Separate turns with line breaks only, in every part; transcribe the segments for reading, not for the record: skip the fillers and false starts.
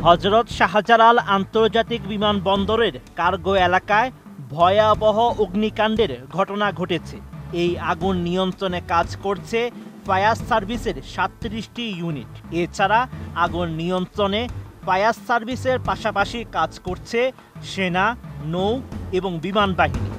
হযরত শাহজালাল আন্তর্জাতিক বিমানবন্দরের কার্গো এলাকায় ভয়াবহ অগ্নিকাণ্ডের ঘটনা ঘটেছে। এই আগুন নিয়ন্ত্রণে কাজ করছে ফায়ার সার্ভিসের ৩৭টি ইউনিট। এছাড়া আগুন নিয়ন্ত্রণে ফায়ার সার্ভিসের পাশাপাশি কাজ করছে সেনা, নৌ এবং বিমান বাহিনী।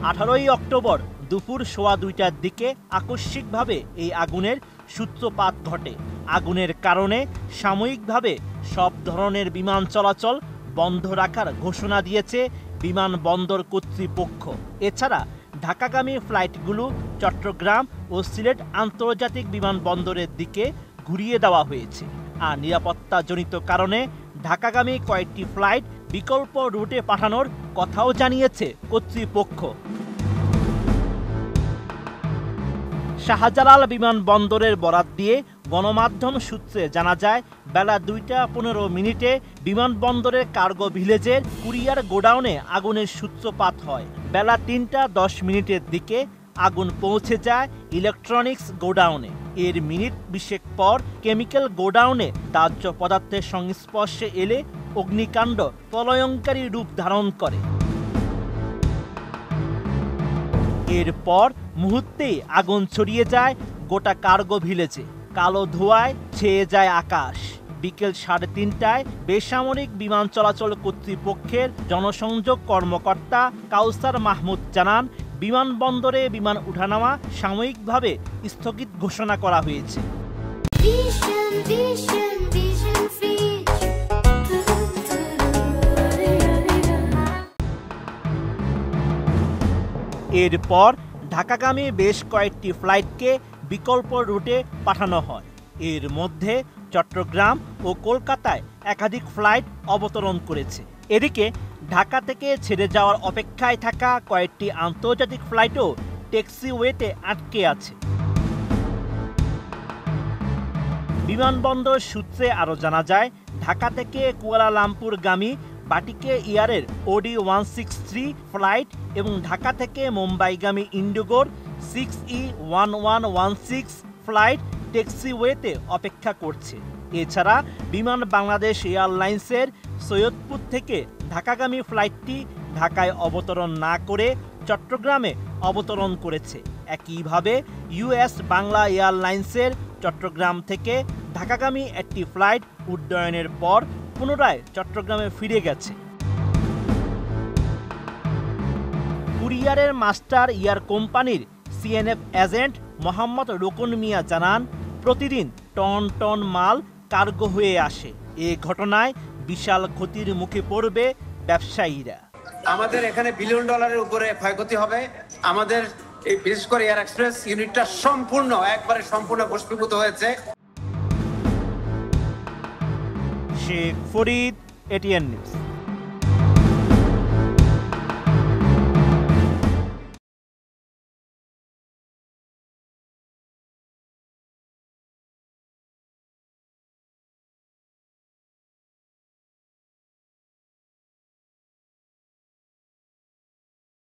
১৮ অক্টোবর দুপুর ১:২টার দিকে আকস্মিকভাবে এই আগুনের সূত্রপাত ঘটে। আগুনের কারণে সাময়িকভাবে সব ধরনের বিমান চলাচল বন্ধ রাখার ঘোষণা দিয়েছে বিমানবন্দর কর্তৃপক্ষ। এছাড়া ঢাকাগামী ফ্লাইটগুলো চট্টগ্রাম ও সিলেট আন্তর্জাতিক বিমানবন্দরের দিকে ঘুরিয়ে দেওয়া হয়েছে। আর নিরাপত্তাজনিত কারণে ঢাকাগামী কয়েকটি ফ্লাইট বিকল্প রুটে পাঠানোর কথাও জানিয়েছে কর্তৃপক্ষ। শাহজালাল বিমানবন্দরের বরাত দিয়ে গণমাধ্যম সূত্রে জানা যায়, বেলা ২টা ১৫ বিমানবন্দরের কার্গো ভিলেজের কুরিয়ার গোডাউনে আগুনের সূত্রপাত হয়। বেলা ৩টা ১০ দিকে আগুন পৌঁছে যায় ইলেকট্রনিক্স গোডাউনে। এর মিনিট ২০ পর কেমিক্যাল গোডাউনে দাহ্য পদার্থের সংস্পর্শে এলে অগ্নিকাণ্ড প্রলয়ঙ্কারী রূপ ধারণ করে। এরপর মুহূর্তেই আগুন ছড়িয়ে যায় গোটা কার্গো ভিলেজে। কালো ধোঁয়ায় ছেয়ে যায় আকাশ। বিকেল ৩:৩০টায় বেসামরিক বিমান চলাচল কর্তৃপক্ষের জনসংযোগ কর্মকর্তা কাউসার মাহমুদ জানান, বিমানবন্দরে বিমান উঠানামা সাময়িকভাবে স্থগিত ঘোষণা করা হয়েছে। এরপর ঢাকাগামী বেশ কয়েকটি ফ্লাইটকে বিকল্প রুটে পাঠানো হয়। এর মধ্যে চট্টগ্রাম ও কলকাতায় একাধিক ফ্লাইট অবতরণ করেছে। এদিকে ঢাকা থেকে ছেড়ে যাওয়ার অপেক্ষায় থাকা কয়েকটি আন্তর্জাতিক ফ্লাইটও ট্যাক্সিওয়েতে আটকে আছে। বিমানবন্দর সূত্রে আরও জানা যায়, ঢাকা থেকে কুয়ালালামপুরগামী বাটিকে এয়ারের OD 163 ফ্লাইট এবং ঢাকা থেকে মুম্বাইগামী ইন্ডিগোর 6E1116 ফ্লাইট ট্যাক্সিওয়েতে অপেক্ষা করছে। এছাড়া বিমান বাংলাদেশ এয়ারলাইন্সের সৈয়দপুর থেকে ঢাকাগামী ফ্লাইটটি ঢাকায় অবতরণ না করে চট্টগ্রামে অবতরণ করেছে। একইভাবে US বাংলা এয়ারলাইন্সের চট্টগ্রাম থেকে ঢাকাগামী একটি ফ্লাইট উড্ডয়নের পর পুনরায় চট্টগ্রামে ফিরে গেছে। কুরিয়ারের মাস্টার এয়ার কোম্পানির CNF এজেন্ট মোহাম্মদ রোকন মিয়া জানান, প্রতিদিন টন টন মাল কার্গো হয়ে আসে। এ ঘটনায় বিশাল ক্ষতির মুখে পড়বে ব্যবসায়ীরা।
আমাদের এখানে $বিলিয়ন উপরে ক্ষয়ক্ষতি হবে। আমাদের এই বিশেষ করে এয়ার এক্সপ্রেস ইউনিটটা একবারে সম্পূর্ণ ভস্মীভূত হয়েছে।
Sheikh Farid, ATN news.